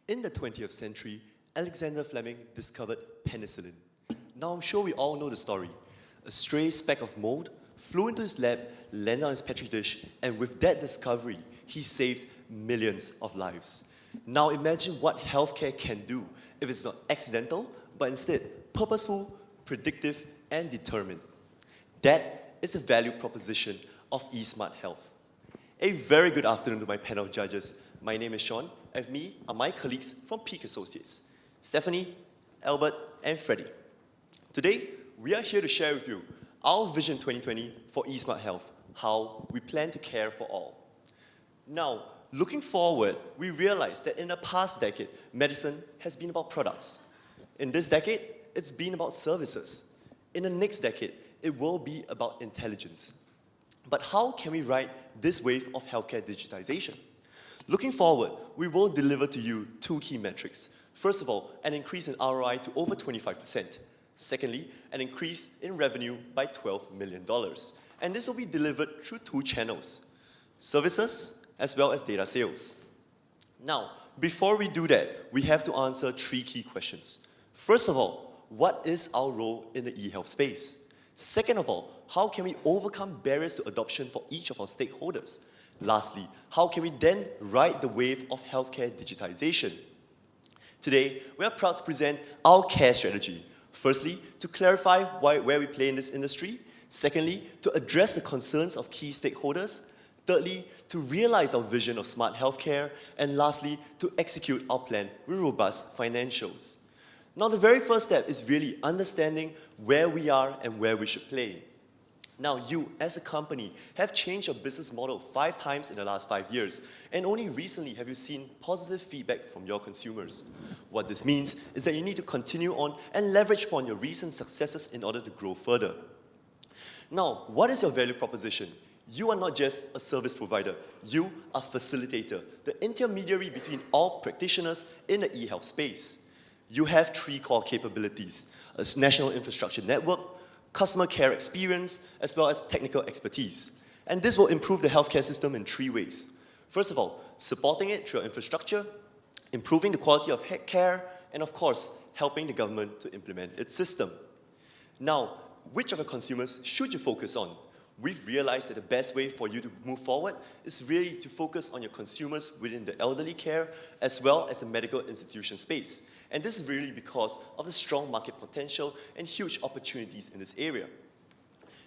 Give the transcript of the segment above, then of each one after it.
In the 20th century, Alexander Fleming discovered penicillin. Now I'm sure we all know the story. A stray speck of mold flew into his lab, landed on his petri dish, and with that discovery, he saved millions of lives. Now imagine what healthcare can do if it's not accidental, but instead purposeful, predictive, and determined. That is the value proposition of eSmart Health. A very good afternoon to my panel of judges. My name is Sean, and with me are my colleagues from Peak Associates, Stephanie, Albert, and Freddie. Today, we are here to share with you our Vision 2020 for eSmart Health, how we plan to care for all. Now, looking forward, we realize that in the past decade, medicine has been about products. In this decade, it's been about services. In the next decade, it will be about intelligence. But how can we ride this wave of healthcare digitization? Looking forward, we will deliver to you two key metrics. First of all, an increase in ROI to over 25%. Secondly, an increase in revenue by $12 million. And this will be delivered through two channels, services as well as data sales. Now, before we do that, we have to answer three key questions. First of all, what is our role in the e-health space? Second of all, how can we overcome barriers to adoption for each of our stakeholders? Lastly, how can we then ride the wave of healthcare digitization? Today, we are proud to present our care strategy. Firstly, to clarify where we play in this industry. Secondly, to address the concerns of key stakeholders. Thirdly, to realize our vision of smart healthcare. And lastly, to execute our plan with robust financials. Now, the very first step is really understanding where we are and where we should play. Now, you, as a company, have changed your business model 5 times in the last 5 years, and only recently have you seen positive feedback from your consumers. What this means is that you need to continue on and leverage upon your recent successes in order to grow further. Now, what is your value proposition? You are not just a service provider, you are a facilitator, the intermediary between all practitioners in the e-health space. You have 3 core capabilities: a national infrastructure network, customer care experience, as well as technical expertise. And this will improve the healthcare system in 3 ways. First of all, supporting it through infrastructure, improving the quality of care, and of course, helping the government to implement its system. Now, which of the consumers should you focus on? We've realized that the best way for you to move forward is really to focus on your consumers within the elderly care as well as the medical institution space. And this is really because of the strong market potential and huge opportunities in this area.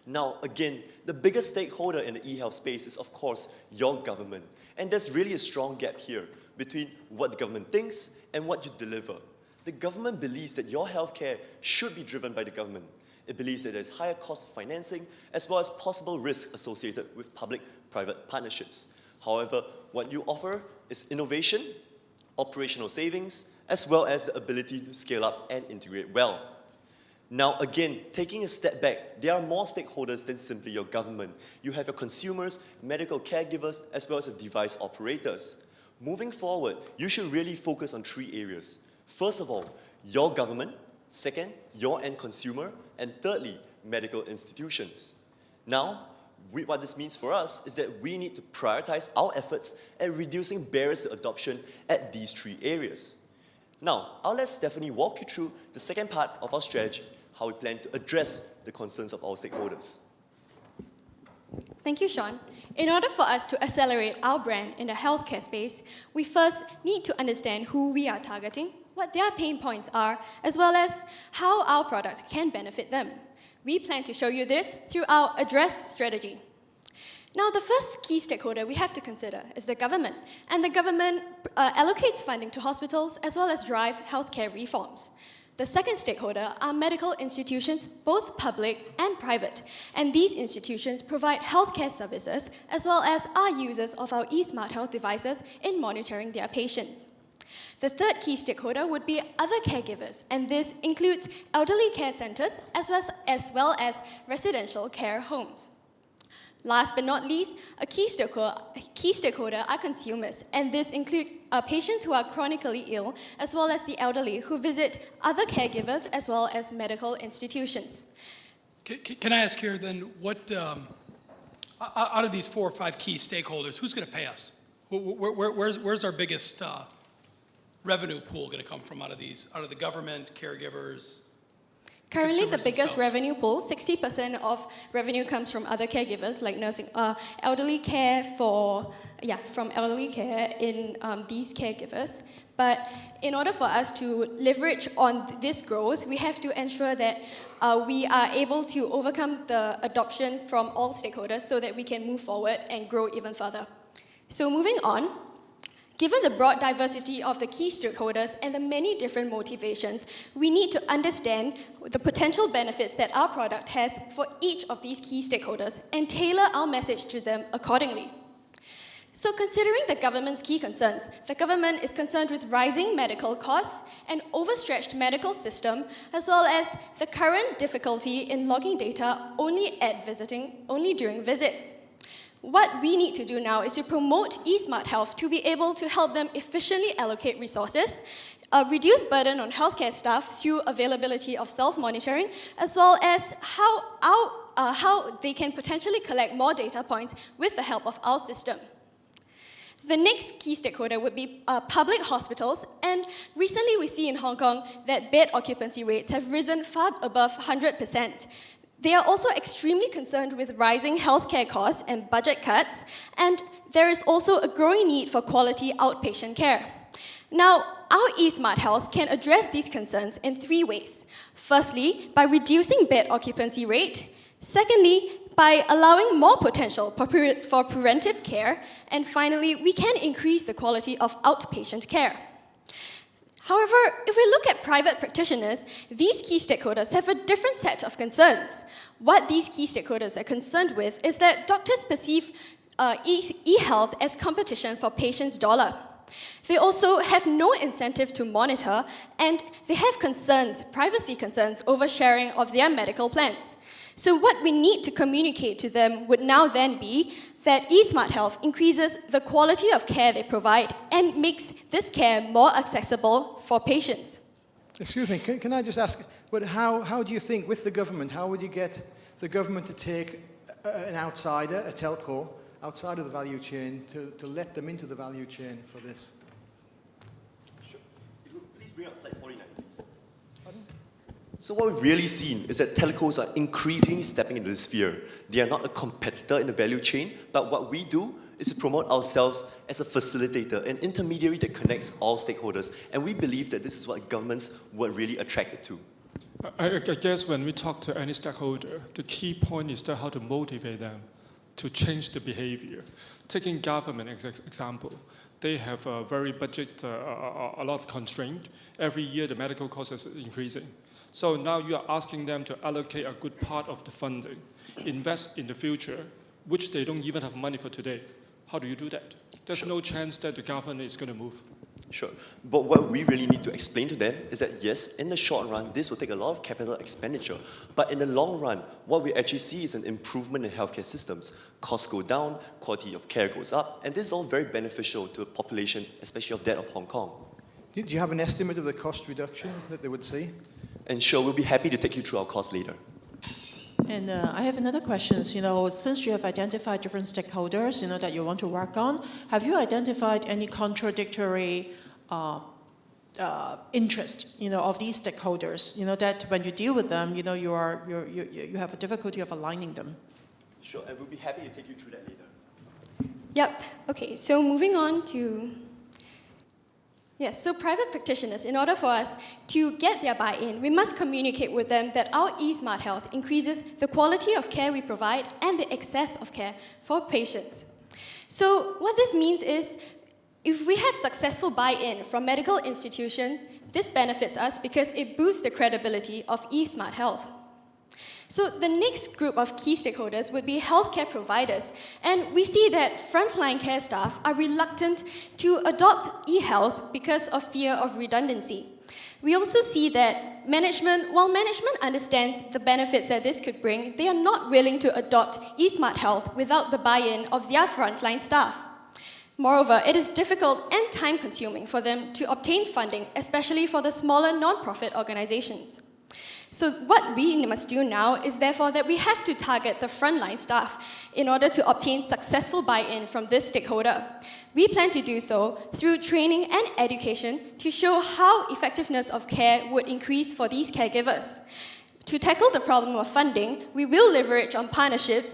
Now, again, the biggest stakeholder in the e-health space is, of course, your government. And there's really a strong gap here between what the government thinks and what you deliver. The government believes that your healthcare should be driven by the government. It believes that there's higher cost of financing as well as possible risk associated with public-private partnerships. However, what you offer is innovation, operational savings, as well as the ability to scale up and integrate well. Now again, taking a step back, there are more stakeholders than simply your government. You have your consumers, medical caregivers, as well as the device operators. Moving forward, you should really focus on 3 areas. First of all, your government. Second, your end consumer. And thirdly, medical institutions. Now, what this means for us is that we need to prioritize our efforts at reducing barriers to adoption at these 3 areas. Now, I'll let Stephanie walk you through the second part of our strategy, how we plan to address the concerns of our stakeholders. Thank you, Sean. In order for us to accelerate our brand in the healthcare space, we first need to understand who we are targeting, what their pain points are, as well as how our products can benefit them. We plan to show you this through our address strategy. Now, the first key stakeholder we have to consider is the government, and the government allocates funding to hospitals as well as drive healthcare reforms. The second stakeholder are medical institutions, both public and private, and these institutions provide healthcare services as well as are users of our eSmart Health devices in monitoring their patients. The third key stakeholder would be other caregivers, and this includes elderly care centers as well as residential care homes. Last but not least, a key stakeholder are consumers, and this includes patients who are chronically ill, as well as the elderly who visit other caregivers, as well as medical institutions. Can I ask here then, what, out of these 4 or 5 key stakeholders, who's going to pay us? Where's our biggest revenue pool going to come from out of the government, caregivers? Currently, the consumers biggest themselves? revenue pool, 60% of revenue comes from other caregivers like nursing, elderly care from elderly care in these caregivers. But in order for us to leverage on this growth, we have to ensure that we are able to overcome the adoption from all stakeholders so that we can move forward and grow even further. So moving on, given the broad diversity of the key stakeholders and the many different motivations, we need to understand the potential benefits that our product has for each of these key stakeholders and tailor our message to them accordingly. So considering the government's key concerns, the government is concerned with rising medical costs, an overstretched medical system, as well as the current difficulty in logging data only during visits. What we need to do now is to promote eSmart Health to be able to help them efficiently allocate resources, reduce burden on healthcare staff through availability of self-monitoring, as well as how they can potentially collect more data points with the help of our system. The next key stakeholder would be public hospitals, and recently we see in Hong Kong that bed occupancy rates have risen far above 100%. They are also extremely concerned with rising healthcare costs and budget cuts, and there is also a growing need for quality outpatient care. Now, our eSmart Health can address these concerns in 3 ways. Firstly, by reducing bed occupancy rate. Secondly, by allowing more potential for preventive care. And finally, we can increase the quality of outpatient care. However, if we look at private practitioners, these key stakeholders have a different set of concerns. What these key stakeholders are concerned with is that doctors perceive e-health as competition for patients' dollar. They also have no incentive to monitor, and they have privacy concerns over sharing of their medical plans. So what we need to communicate to them would now then be that eSmart Health increases the quality of care they provide and makes this care more accessible for patients. Excuse me, can I just ask, but how do you think with the government, how would you get the government to take an outsider, a telco, outside of the value chain, to let them into the value chain for this? Sure. If you would please bring up slide 49, please. So what we've really seen is that telcos are increasingly stepping into the sphere. They are not a competitor in the value chain, but what we do is to promote ourselves as a facilitator, an intermediary that connects all stakeholders. And we believe that this is what governments were really attracted to. I guess when we talk to any stakeholder, the key point is how to motivate them to change the behavior. Taking government as an example, they have a very budget, a lot of constraint. Every year the medical cost is increasing. So now you are asking them to allocate a good part of the funding, invest in the future, which they don't even have money for today. How do you do that? There's no chance that the government is going to move. Sure. But what we really need to explain to them is that, yes, in the short run, this will take a lot of capital expenditure. But in the long run, what we actually see is an improvement in healthcare systems. Costs go down, quality of care goes up, and this is all very beneficial to a population, especially of that of Hong Kong. Do you have an estimate of the cost reduction that they would see? And sure, we'll be happy to take you through our costs later. And I have another question. Since you have identified different stakeholders, that you want to work on, have you identified any contradictory interest, of these stakeholders? That when you deal with them, you have a difficulty of aligning them. Sure, and we'll be happy to take you through that later. Yep. Okay, so moving on to... Yes, so private practitioners, in order for us to get their buy-in, we must communicate with them that our eSmart Health increases the quality of care we provide and the access of care for patients. So what this means is, if we have successful buy-in from medical institutions, this benefits us because it boosts the credibility of eSmart Health. So the next group of key stakeholders would be healthcare providers, and we see that frontline care staff are reluctant to adopt e-health because of fear of redundancy. We also see that while management understands the benefits that this could bring, they are not willing to adopt eSmart Health without the buy-in of their frontline staff. Moreover, it is difficult and time-consuming for them to obtain funding, especially for the smaller non-profit organizations. So what we must do now is therefore that we have to target the frontline staff in order to obtain successful buy-in from this stakeholder. We plan to do so through training and education to show how effectiveness of care would increase for these caregivers. To tackle the problem of funding, we will leverage on partnership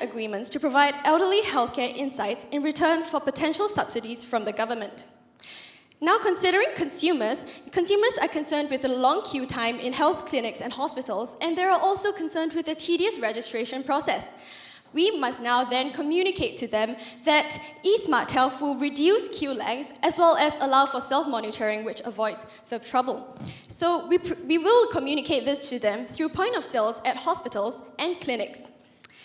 agreements to provide elderly healthcare insights in return for potential subsidies from the government. Now, considering consumers are concerned with the long queue time in health clinics and hospitals, and they are also concerned with the tedious registration process. We must now then communicate to them that eSmart Health will reduce queue length as well as allow for self-monitoring, which avoids the trouble. So we will communicate this to them through point of sales at hospitals and clinics.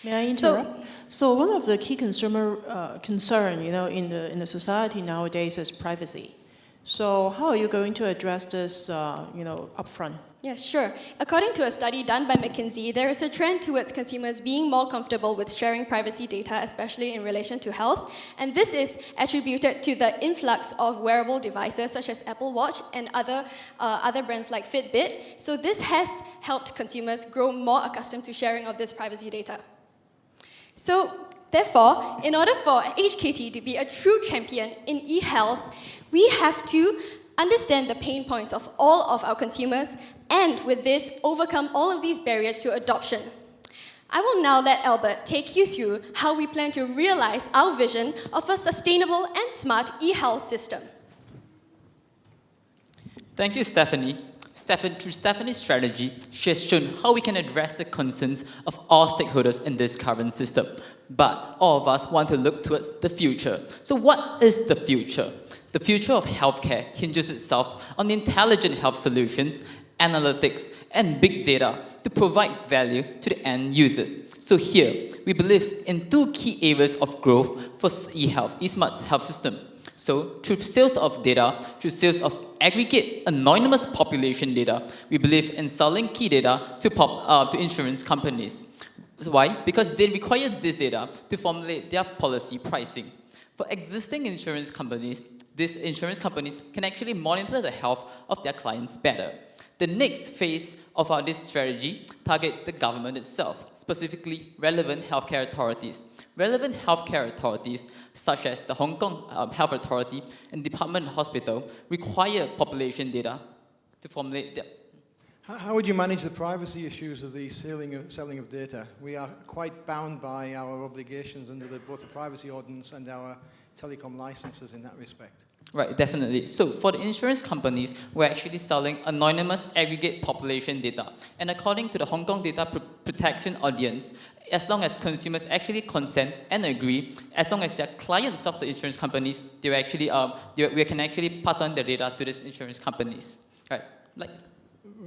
May I interrupt? So one of the key consumer concern, in the society nowadays is privacy. So how are you going to address this, upfront? Yeah, sure. According to a study done by McKinsey, there is a trend towards consumers being more comfortable with sharing privacy data, especially in relation to health. And this is attributed to the influx of wearable devices such as Apple Watch and other brands like Fitbit. So this has helped consumers grow more accustomed to sharing of this privacy data. So therefore, in order for HKT to be a true champion in e-health, we have to understand the pain points of all of our consumers, and with this, overcome all of these barriers to adoption. I will now let Albert take you through how we plan to realize our vision of a sustainable and smart e-health system. Thank you, Stephanie. Through Stephanie's strategy, she has shown how we can address the concerns of all stakeholders in this current system. But all of us want to look towards the future. So what is the future? The future of healthcare hinges itself on the intelligent health solutions, analytics, and big data to provide value to the end users. So here, we believe in two key areas of growth for e-health, e-smart health system. So through sales of data, through sales of aggregate anonymous population data, we believe in selling key data to insurance companies. Why? Because they require this data to formulate their policy pricing. For existing insurance companies, these insurance companies can actually monitor the health of their clients better. The next phase of this strategy targets the government itself, specifically relevant healthcare authorities. Relevant healthcare authorities, such as the Hong Kong Health Authority and Department of Hospital, require population data to formulate their... How would you manage the privacy issues of the selling of data? We are quite bound by our obligations under both the privacy ordinance and our telecom licenses in that respect. Right, definitely. So for the insurance companies, we're actually selling anonymous aggregate population data. And according to the Hong Kong Data Protection Audience, as long as consumers actually consent and agree, as long as they're clients of the insurance companies, we can actually pass on the data to these insurance companies. Right.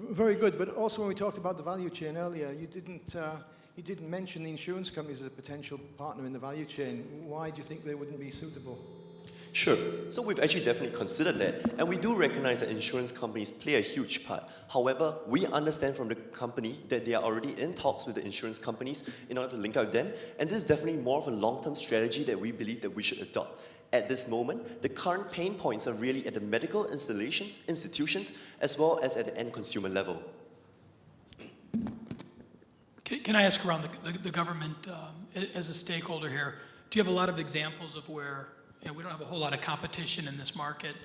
Very good, but also when we talked about the value chain earlier, you didn't mention the insurance companies as a potential partner in the value chain. Why do you think they wouldn't be suitable? Sure. So we've actually definitely considered that, and we do recognize that insurance companies play a huge part. However, we understand from the company that they are already in talks with the insurance companies in order to link up with them, and this is definitely more of a long-term strategy that we believe that we should adopt. At this moment, the current pain points are really at the medical institutions, as well as at the end consumer level. Can I ask around the government as a stakeholder here? Do you have a lot of examples of where we don't have a whole lot of competition in this market?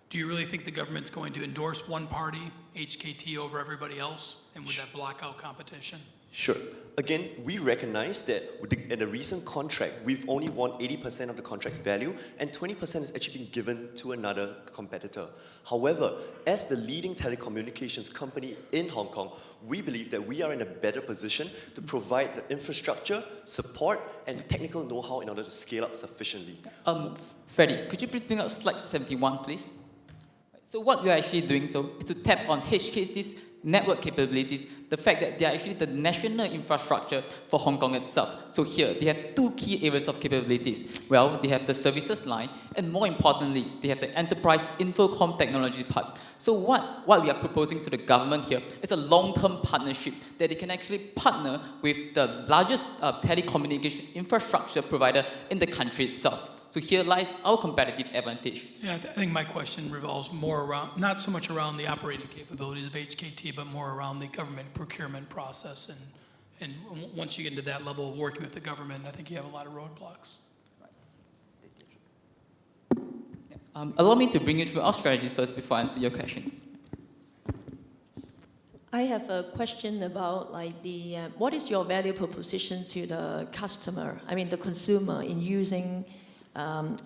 Do you really think the government's going to endorse one party, HKT, over everybody else? And would that block out competition? Sure. Again, we recognize that in the recent contract, we've only won 80% of the contract's value, and 20% has actually been given to another competitor. However, as the leading telecommunications company in Hong Kong, we believe that we are in a better position to provide the infrastructure, support, and the technical know-how in order to scale up sufficiently. Freddie, could you please bring up slide 71, please? So what we are actually doing is to tap on HKT's network capabilities, the fact that they are actually the national infrastructure for Hong Kong itself. So here, they have two key areas of capabilities. Well, they have the services line, and more importantly, they have the enterprise infocom technology part. So what we are proposing to the government here is a long-term partnership that they can actually partner with the largest telecommunication infrastructure provider in the country itself. So here lies our competitive advantage. Yeah, I think my question revolves more around, not so much around the operating capabilities of HKT, but more around the government procurement process. And once you get into that level of working with the government, I think you have a lot of roadblocks. Allow me to bring you through our strategies first before I answer your questions. I have a question about like the what is your value proposition to the customer? I mean the consumer in using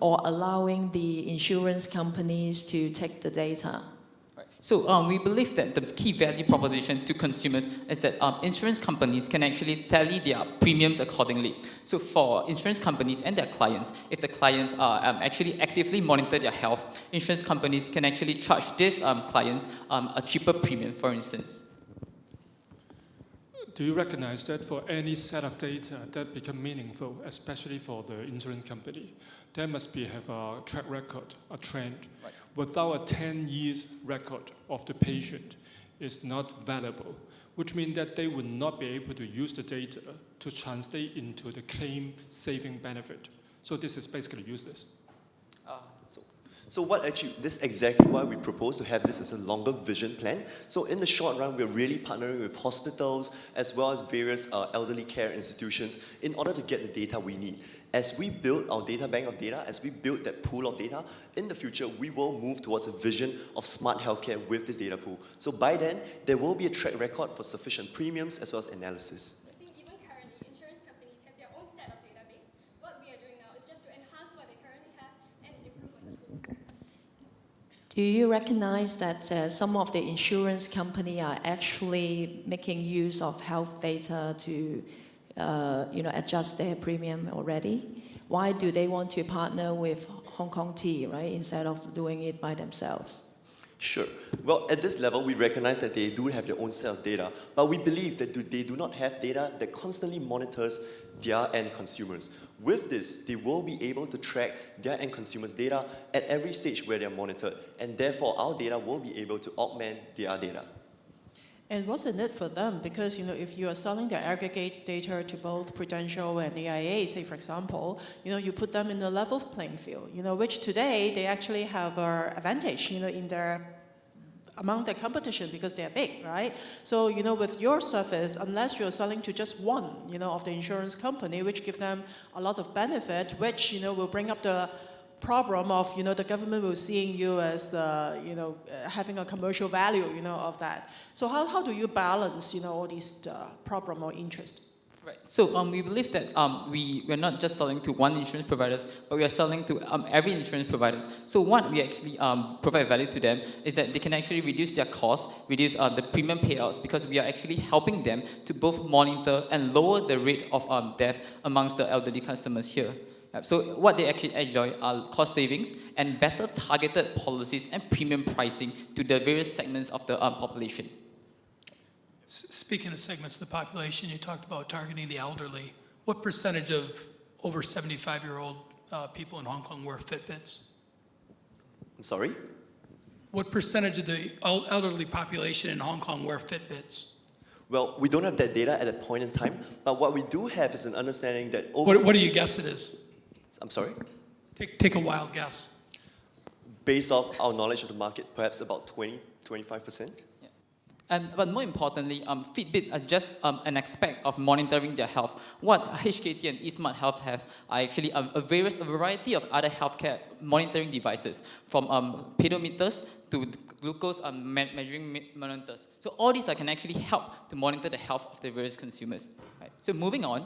or allowing the insurance companies to take the data. So we believe that the key value proposition to consumers is that insurance companies can actually tally their premiums accordingly. So for insurance companies and their clients, if the clients are actually actively monitor their health, insurance companies can actually charge these clients a cheaper premium, for instance. Do you recognize that for any set of data that become meaningful, especially for the insurance company, there must have a track record, a trend. Right. Without a 10 years record of the patient is not valuable, which means that they would not be able to use the data to translate into the claim saving benefit. So this is basically useless. So this is exactly why we propose to have this as a longer vision plan. So in the short run, we're really partnering with hospitals as well as various elderly care institutions in order to get the data we need. As we build our data bank of data, as we build that pool of data, in the future, we will move towards a vision of smart healthcare with this data pool. So by then, there will be a track record for sufficient premiums as well as analysis. I think even currently, insurance companies have their own set of database. What we are doing now is just to enhance what they currently have and improve on it. Do you recognize that some of the insurance companies are actually making use of health data to adjust their premium already? Why do they want to partner with Hong Kong T, right, instead of doing it by themselves? Sure. Well, at this level, we recognize that they do have their own set of data, but we believe that they do not have data that constantly monitors their end consumers. With this, they will be able to track their end consumers' data at every stage where they are monitored, and therefore our data will be able to augment their data. And what's in it for them? Because if you are selling their aggregate data to both Prudential and AIA, say for example, you put them in a level playing field, which today they actually have an advantage, in their among their competition because they are big, right? So with your service, unless you're selling to just one, of the insurance company, which give them a lot of benefit, which will bring up the problem of the government will seeing you as having a commercial value of that. So how do you balance all these problem or interest? Right. So we believe that we're not just selling to one insurance providers, but we are selling to every insurance providers. So what we actually provide value to them is that they can actually reduce their costs, reduce the premium payouts, because we are actually helping them to both monitor and lower the rate of death amongst the elderly customers here. So what they actually enjoy are cost savings and better targeted policies and premium pricing to the various segments of the population. Speaking of segments of the population, you talked about targeting the elderly. What percentage of over 75-year-old people in Hong Kong wear Fitbits? I'm sorry? What percentage of the elderly population in Hong Kong wear Fitbits? Well, we don't have that data at a point in time, but what we do have is an understanding that over... What do you guess it is? I'm sorry? Take a wild guess. Based off our knowledge of the market, perhaps about 20-25%. But more importantly, Fitbit is just an aspect of monitoring their health. What HKT and eSmart Health have are actually a variety of other healthcare monitoring devices, from pedometers to glucose measuring monitors. So all these can actually help to monitor the health of the various consumers. Right? So moving on.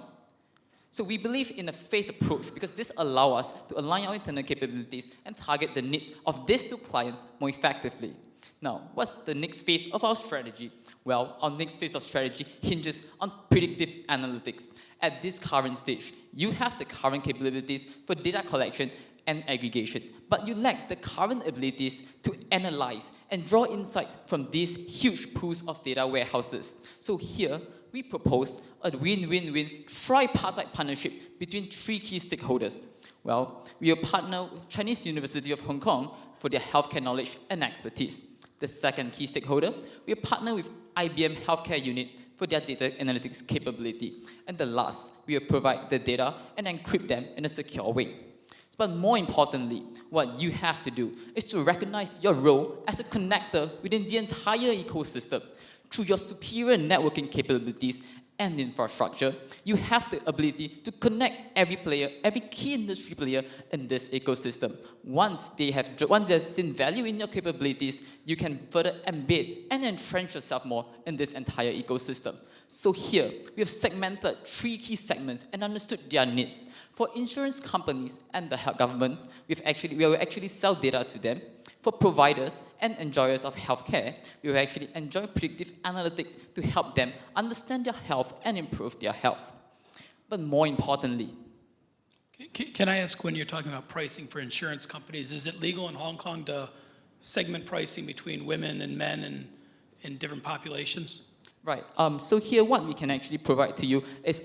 So we believe in a phased approach because this allows us to align our internal capabilities and target the needs of these two clients more effectively. Now, what's the next phase of our strategy? Well, our next phase of strategy hinges on predictive analytics. At this current stage, you have the current capabilities for data collection and aggregation, but you lack the current abilities to analyze and draw insights from these huge pools of data warehouses. So here, we propose a win-win-win tripartite partnership between three key stakeholders. Well, we will partner with Chinese University of Hong Kong for their healthcare knowledge and expertise. The second key stakeholder, we will partner with IBM Healthcare Unit for their data analytics capability. And the last, we will provide the data and encrypt them in a secure way. But more importantly, what you have to do is to recognize your role as a connector within the entire ecosystem. Through your superior networking capabilities and infrastructure, you have the ability to connect every player, every key industry player in this ecosystem. Once they have seen value in your capabilities, you can further embed and entrench yourself more in this entire ecosystem. So here, we have segmented 3 key segments and understood their needs. For insurance companies and the government, we will actually sell data to them. For providers and enjoyers of healthcare, we will actually enjoy predictive analytics to help them understand their health and improve their health. But more importantly, Can I ask, when you're talking about pricing for insurance companies, is it legal in Hong Kong to segment pricing between women and men and in different populations? right, so here what we can actually provide to you is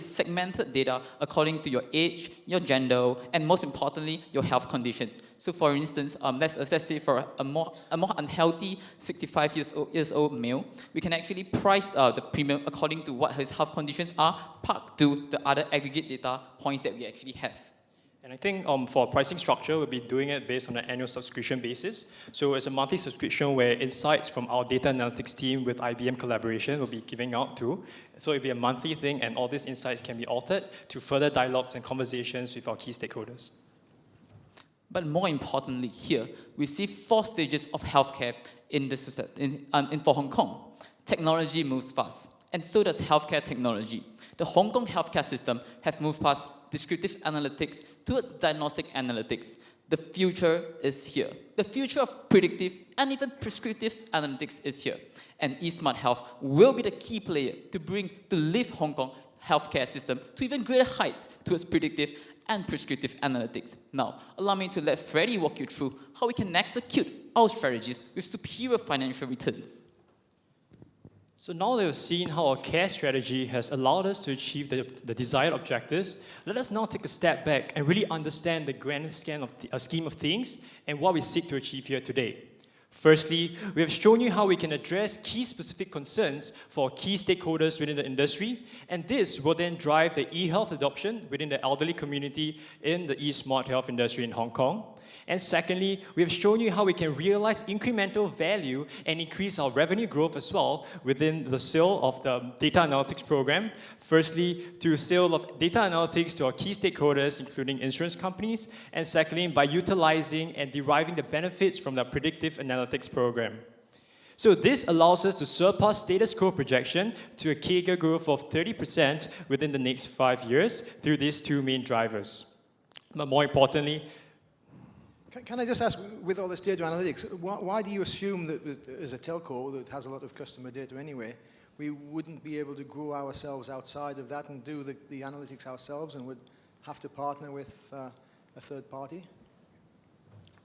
segmented data according to your age, your gender, and most importantly, your health conditions. So for instance, let's say for a more unhealthy 65 years old male, we can actually price the premium according to what his health conditions are, parked to the other aggregate data points that we actually have. And I think for pricing structure, we'll be doing it based on an annual subscription basis. So it's a monthly subscription where insights from our data analytics team with IBM collaboration will be giving out through. So it'll be a monthly thing, and all these insights can be altered to further dialogues and conversations with our key stakeholders. But more importantly here, we see 4 stages of healthcare for Hong Kong. Technology moves fast, and so does healthcare technology. The Hong Kong healthcare system have moved past descriptive analytics towards diagnostic analytics. The future is here. The future of predictive and even prescriptive analytics is here. And eSmart Health will be the key player to lift Hong Kong healthcare system to even greater heights towards predictive and prescriptive analytics. Now, allow me to let Freddie walk you through how we can execute our strategies with superior financial returns. So now that we've seen how our care strategy has allowed us to achieve the desired objectives, let us now take a step back and really understand the grand scheme of things and what we seek to achieve here today. Firstly, we have shown you how we can address key specific concerns for key stakeholders within the industry, and this will then drive the e-health adoption within the elderly community in the e-smart health industry in Hong Kong. And secondly, we have shown you how we can realize incremental value and increase our revenue growth as well within the sale of the data analytics program. Firstly, through sale of data analytics to our key stakeholders, including insurance companies. And secondly, by utilizing and deriving the benefits from the predictive analytics program. So this allows us to surpass status quo projection to a CAGR growth of 30% within the next 5 years through these 2 main drivers. But more importantly, Can I just ask, with all this data analytics, why do you assume that as a telco that has a lot of customer data anyway, we wouldn't be able to grow ourselves outside of that and do the analytics ourselves and would have to partner with a third party?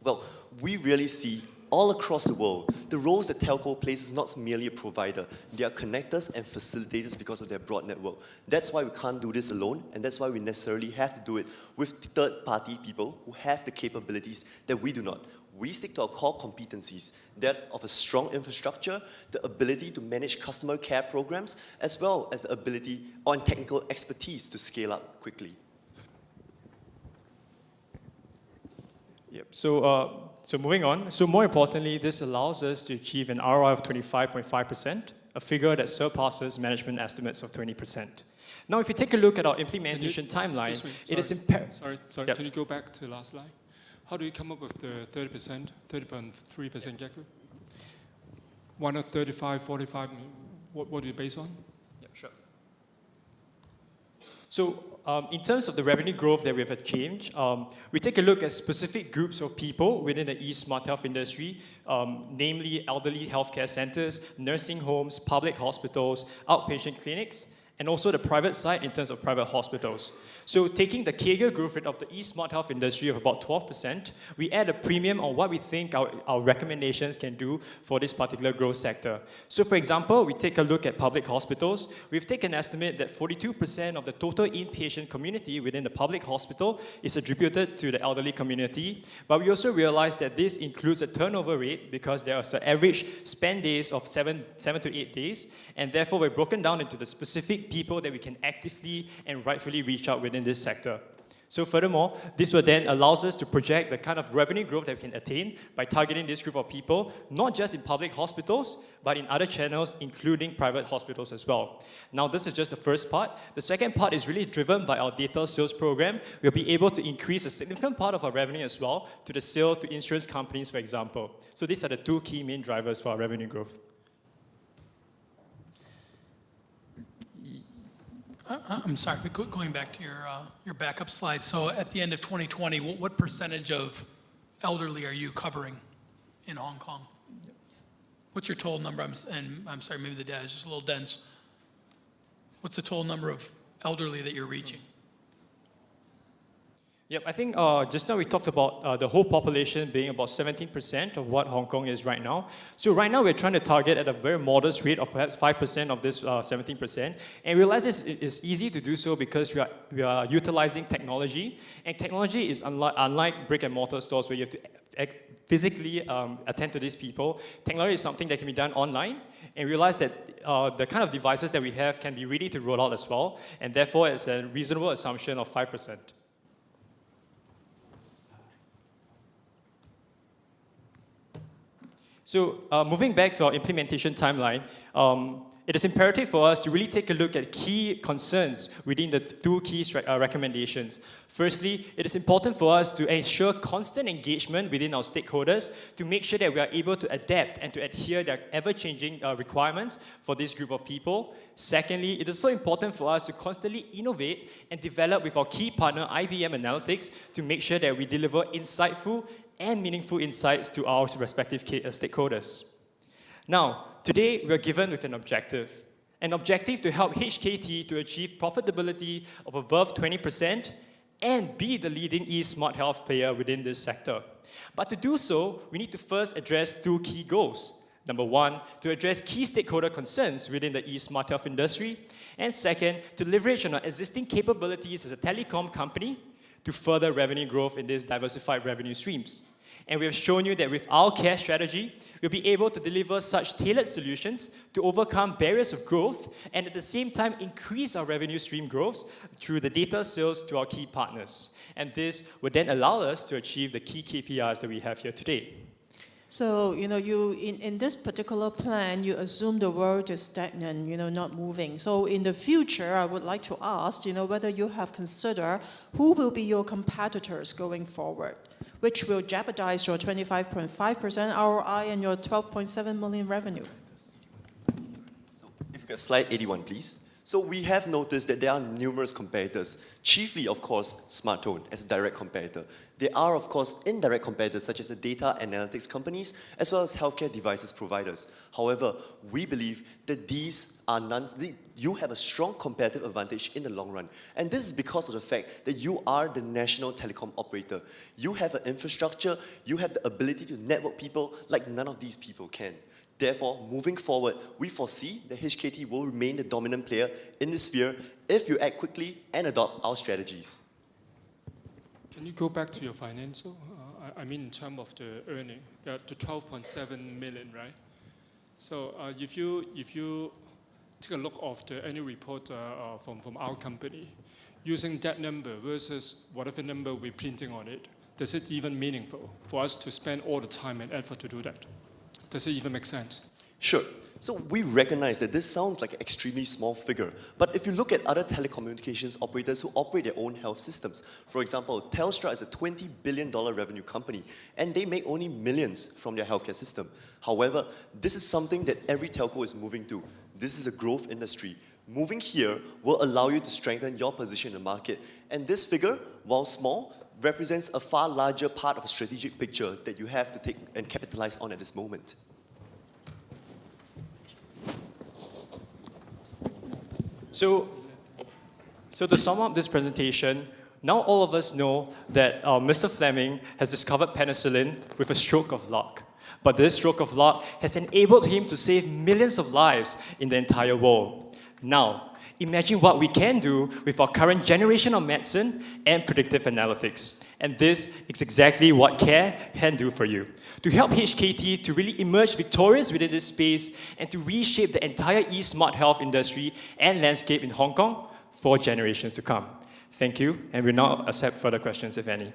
Well, we really see all across the world, the roles that telco plays is not merely a provider. They are connectors and facilitators because of their broad network. That's why we can't do this alone, and that's why we necessarily have to do it with third-party people who have the capabilities that we do not. We stick to our core competencies, that of a strong infrastructure, the ability to manage customer care programs, as well as the ability and technical expertise to scale up quickly. Yep. So moving on. So more importantly, this allows us to achieve an ROI of 25.5%, a figure that surpasses management estimates of 20%. Now, if you take a look at our implementation timeline, it is imperative. Sorry. Yep. Can you go back to the last slide? How do you come up with the 30%, 30.3% gap? 1 of 35, 45. What do you base on? Yeah, sure. So in terms of the revenue growth that we have achieved, we take a look at specific groups of people within the e-smart health industry, namely elderly healthcare centers, nursing homes, public hospitals, outpatient clinics, and also the private side in terms of private hospitals. So taking the CAGR growth rate of the e-smart health industry of about 12%, we add a premium on what we think our recommendations can do for this particular growth sector. So for example, we take a look at public hospitals. We've taken an estimate that 42% of the total inpatient community within the public hospital is attributed to the elderly community. But we also realize that this includes a turnover rate because there is an average spend days of 7 to 8 days, and therefore we're broken down into the specific people that we can actively and rightfully reach out within this sector. So furthermore, this will then allows us to project the kind of revenue growth that we can attain by targeting this group of people, not just in public hospitals, but in other channels, including private hospitals as well. Now, this is just the first part. The second part is really driven by our data sales program. We'll be able to increase a significant part of our revenue as well to the sale to insurance companies, for example. So these are the two key main drivers for our revenue growth. I'm sorry, but going back to your backup slide. So at the end of 2020, what percentage of elderly are you covering in Hong Kong? What's your total number? I'm sorry, maybe the data is just a little dense. What's the total number of elderly that you're reaching? Yep, I think just now we talked about the whole population being about 17% of what Hong Kong is right now. So right now we're trying to target at a very modest rate of perhaps 5% of this 17%. And realize this is easy to do so because we are utilizing technology. And technology is unlike brick and mortar stores where you have to physically attend to these people. Technology is something that can be done online. And realize that the kind of devices that we have can be ready to roll out as well. And therefore it's a reasonable assumption of 5%. So moving back to our implementation timeline, it is imperative for us to really take a look at key concerns within the two key recommendations. Firstly, it is important for us to ensure constant engagement within our stakeholders to make sure that we are able to adapt and to adhere to their ever-changing requirements for this group of people. Secondly, it is so important for us to constantly innovate and develop with our key partner, IBM Analytics, to make sure that we deliver insightful and meaningful insights to our respective stakeholders. Now, today we are given with an objective to help HKT to achieve profitability of above 20% and be the leading e-smart health player within this sector. But to do so, we need to first address two key goals. Number one, to address key stakeholder concerns within the e-smart health industry, and second, to leverage on our existing capabilities as a telecom company to further revenue growth in these diversified revenue streams. And we have shown you that with our care strategy, we'll be able to deliver such tailored solutions to overcome barriers of growth and at the same time increase our revenue stream growth through the data sales to our key partners. And this would then allow us to achieve the key KPIs that we have here today. So, in this particular plan, you assume the world is stagnant, not moving. So in the future, I would like to ask, whether you have considered who will be your competitors going forward, which will jeopardize your 25.5% ROI and your 12.7 million revenue. So if you could slide 81, please. So we have noticed that there are numerous competitors, chiefly, of course, SmartTone as a direct competitor. There are, of course, indirect competitors such as the data analytics companies, as well as healthcare devices providers. However, we believe that these are you have a strong competitive advantage in the long run. And this is because of the fact that you are the national telecom operator. You have an infrastructure, you have the ability to network people like none of these people can. Therefore, moving forward, we foresee that HKT will remain the dominant player in this sphere if you act quickly and adopt our strategies. Can you go back to your financial? I mean in terms of the earning, the 12.7 million, right? So if you take a look of the annual report from our company, using that number versus whatever number we're printing on it, does it even meaningful for us to spend all the time and effort to do that? Does it even make sense? Sure. So we recognize that this sounds like an extremely small figure, but if you look at other telecommunications operators who operate their own health systems, for example, Telstra is a $20 billion revenue company, and they make only millions from their healthcare system. However, this is something that every telco is moving to. This is a growth industry. Moving here will allow you to strengthen your position in the market, and this figure, while small, represents a far larger part of a strategic picture that you have to take and capitalize on at this moment. So to sum up this presentation, now all of us know that Mr. Fleming has discovered penicillin with a stroke of luck. But this stroke of luck has enabled him to save millions of lives in the entire world. Now, imagine what we can do with our current generation of medicine and predictive analytics. And this is exactly what CARE can do for you. To help HKT to really emerge victorious within this space and to reshape the entire e-smart health industry and landscape in Hong Kong for generations to come. Thank you, and we'll now accept further questions, if any.